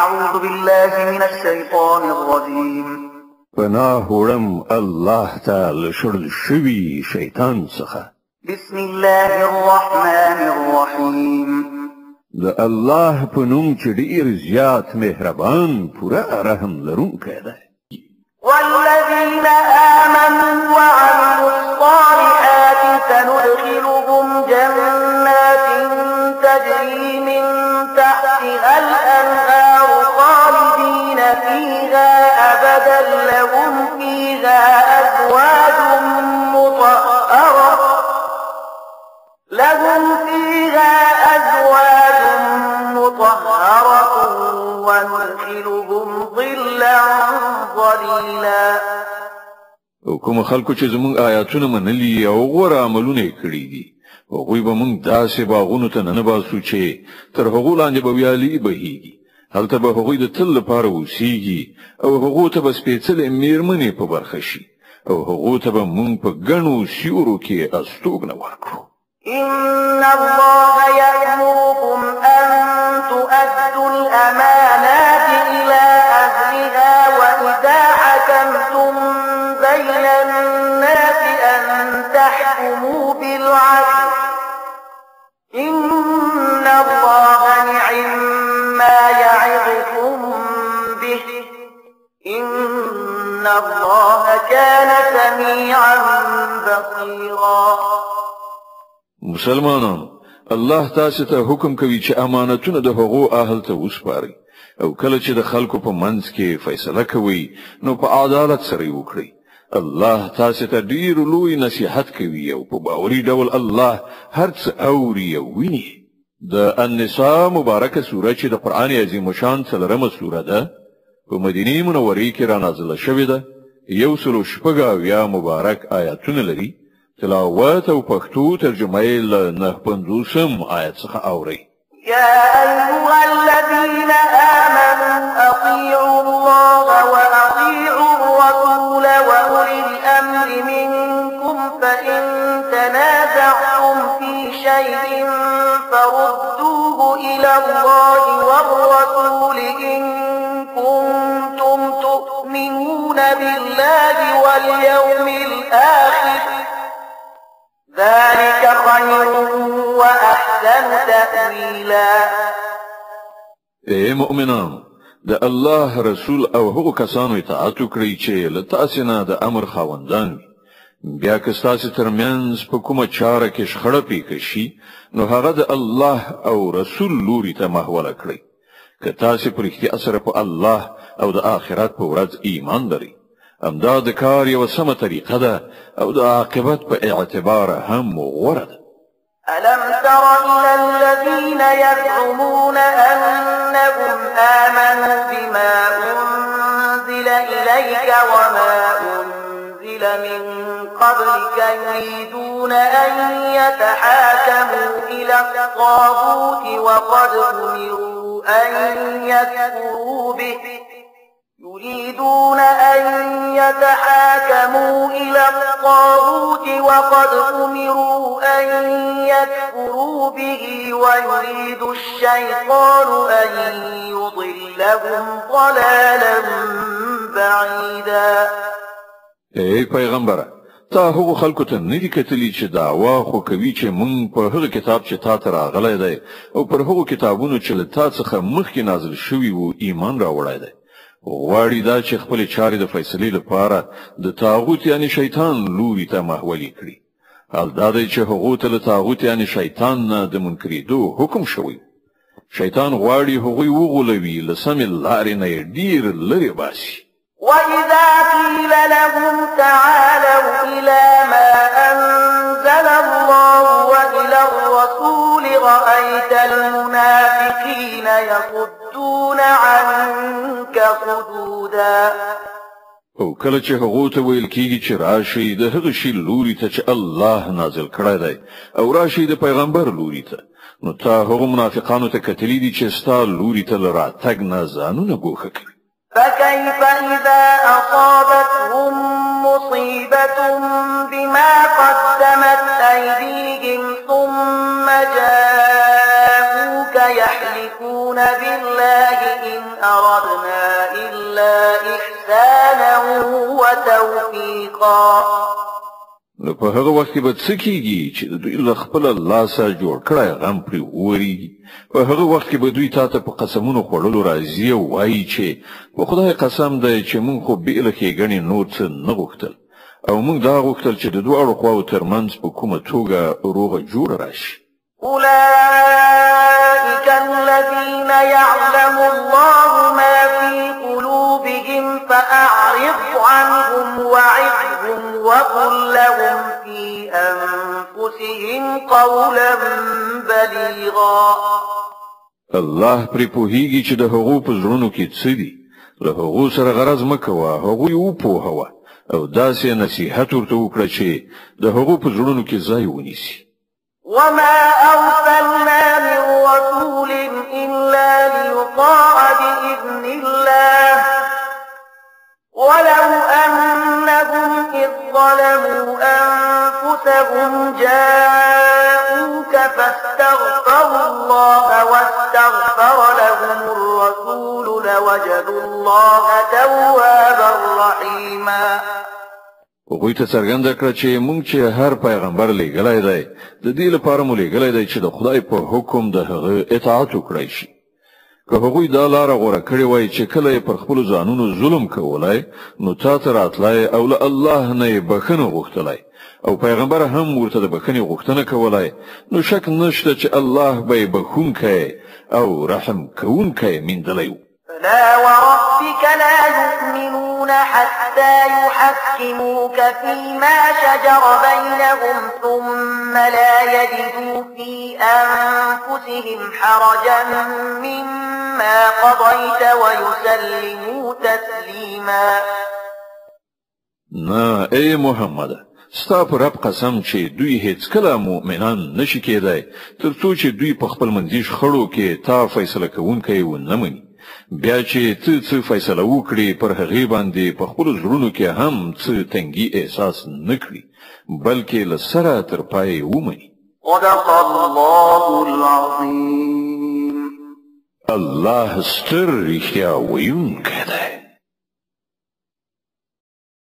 أعوذ بالله من الشيطان الرجيم. پناه وړم الله تعالی شړل شوی شیطان څخه. بسم الله الرحمن الرحيم. د الله په نوم چې ډیر زیات مهربان پوره رحم لرونکی دی. والذين آمنوا وعملوا الصالحات سندخلهم جنات تجري من تحتها الأنهار خالدين فيها أبدا لهم فيها أزواج مطهرة وندخلهم ظلا ظليلا. او کوم خلکو چې زموږ آیاتونه منلي او غوره عملونه یې کړي دي هغوی به موږ داسې باغونو ته ننباسو چې تر هغو لاندې به ویالې بهیږي. هلته به هغوی د تل لپاره اوسیږي او هغو ته به سپېڅلې میرمنې په برخه شي او هغو ته به موږ په ګڼو سیورو کې استوګنه ورکړو. إن الله يأمركم أن تؤدوا الأمانات إلى أهلها وإذا حكمتم بين الناس أن تحكموا بالعدل إن الله نعم ما يعظكم به إن الله كان سميعا بصيرا. مسلمانانو الله تاسو ته حکم کوي چې امانتونه د هغو اهل ته وسپارئ او کله چې د خلکو په منځ کې فیصله کوي نو په عدالت سره وکړئ. الله تاسو ته ډیر لوی نصيحت کوي او په باوري ډول الله هر څه اوري او ویني. د النساء مبارکه سوره چې د قران عظیم شان څلورمه سوره ده په مدینه منوره کې را نازله شوې ده. 106 مبارک آیاتونه لري. تلاوت او پښتو ترجمه یې له 950 آیت څخه اوري. يا أيها الذين آمنوا أطيعوا الله وأطيعوا الرسول وأولي الأمر منكم فإن تنازعتم في شيء فردوه إلى الله والرسول إن كنتم تؤمنون بالله واليوم الآخر ذلك خير وأحسن تأويلا. اے مؤمنان د الله رسول او هغو کسانو اطاعت وکړئ چې له تاسو نه د امر خاوندان بیا که تاسو ترمنځ په کومه چاره کې شخړه پیښ شي نو هغه د الله او رسول لوري ته محوله کړئ. که تاسو په رښتیا سره په الله او د آخرت په ورځ ایمان لرئ امدا د کار یو سمه طریقه ده او د عاقبت په اعتبار هم غوره ده. ألم تر إلى الذين يزعمون أنهم آمنوا بما أنزل إليك وما أنزل من قبلك يريدون أن يتحاكموا إلى الطاغوت وقد أمروا أن يكفروا به ويريد الشيطان أن يضلهم ضلالا بعيدا. اے پیغمبره تا هغو خلکو ته ندی کتلی چې دعوا خو کوي چې مونږ په هغه کتاب چې تا ته راغلی دی او پر هغو کتابونو چې له تا څخه مخکې نازل شوي وو ایمان راوړی دی. غواړي دا چې خپل چارې د فیصلې لپاره د طاغوت یعنی شیطان لوري ته محولي کړي. حال دا دی چې هغو ته له طاغوت یعنی شیطان نه د منکرېدو حکم شوی. شیطان غواړي هغوی وغولوي له سمې لارې نه یې ډېر لرې باسي. وإذا قيل لهم تعالوا إلى ما أنزل الله وإلى الرسول رأيت المنافقين يصدون عنك صدودا. او کله چې هغه ته ویل کیږي چې راشي د هغه شی لوري ته چې الله نازل کړی دی او راشي د پیغمبر لوري ته نو تا هغه منافقانو ته کتلی دي چې ستا لوري ته راتګ نه ځانونه ګوښه کوي. فكيف إذا أصابتهم مصيبة بما قدمت أيديهم ثم جاءوك يحلفون بالله إن أردنا إلا إحسانا وتوفيقا. نو په هغه وخت کې به څه کیږي چې دوی له خپل لاسه جوړ کړی غم پرې ووري. په هغه وخت کې به دوی تاته په قسمونو خوړلو راځي او وایي چې په خدای قسم دی چې موږ خو بې له ښېګڼې نور څه نه غوښتل او موږ دا غوښتل چې د دواړو خواو ترمنځ په کومه توګه روغه جوړه راشي. أولئك الذين يعلم الله ما في قلوبهم فأعرض عنهم وعظهم وقل لهم في أنفسهم قولا بليغا. الله پرې پوهیږي چې د هغو په زړونو کې څه دي. له هغو سره غرض مه کوه، هغوی وپوهوه او داسې نصیحت ورته وکړه چې د هغو په زړونو کې ځای ونیسي. وما أرسلنا من رسول إلا ليطاع بإذن الله ولو أنهم إذ ظلموا أنفسهم جاءوك فاستغفروا الله واستغفر لهم الرسول لوجدوا الله توابا رحيما. هغوی ته څرګنده کړه چې موږ چې هر پیغمبر لېږلی دی د دې لپاره مو لېږلی دی چې د خدای په حکم د هغه اطاعت وکړی شي. که هغوی دا لاره غوره کړې وای چې کله یې پر خپلو ځانونو ظلم کولی نو تا ته راتلی او له الله نه یې بښنه غوښتلی او پیغمبر هم ورته د بښنې غوښتنه کولی نو شک نشته چې الله به یې بښونکی او رحم کوونکی میندلی و. فلا وربك لا يؤمنون حتى يحكموك فيما شجر بينهم ثم لا يجدوا في أنفسهم حرجا مما قضيت ويسلموا تسليما. نه ای محمد، ستا پر رب قسم چې دوی هیڅ کله مؤمنان نشي کېدای تر څو چې دوی په خپل منځي شخړو کې تا فیصله کوونکی ونه مني. بیا چې څه فیصله وکړي پر هغې باندې په خپلو زړونو کې هم څه تنګي احساس نه کړي بلکې له سره تر پایه ومني. صدق الله العظیم. الله ستر رښتیا ویونکی دی.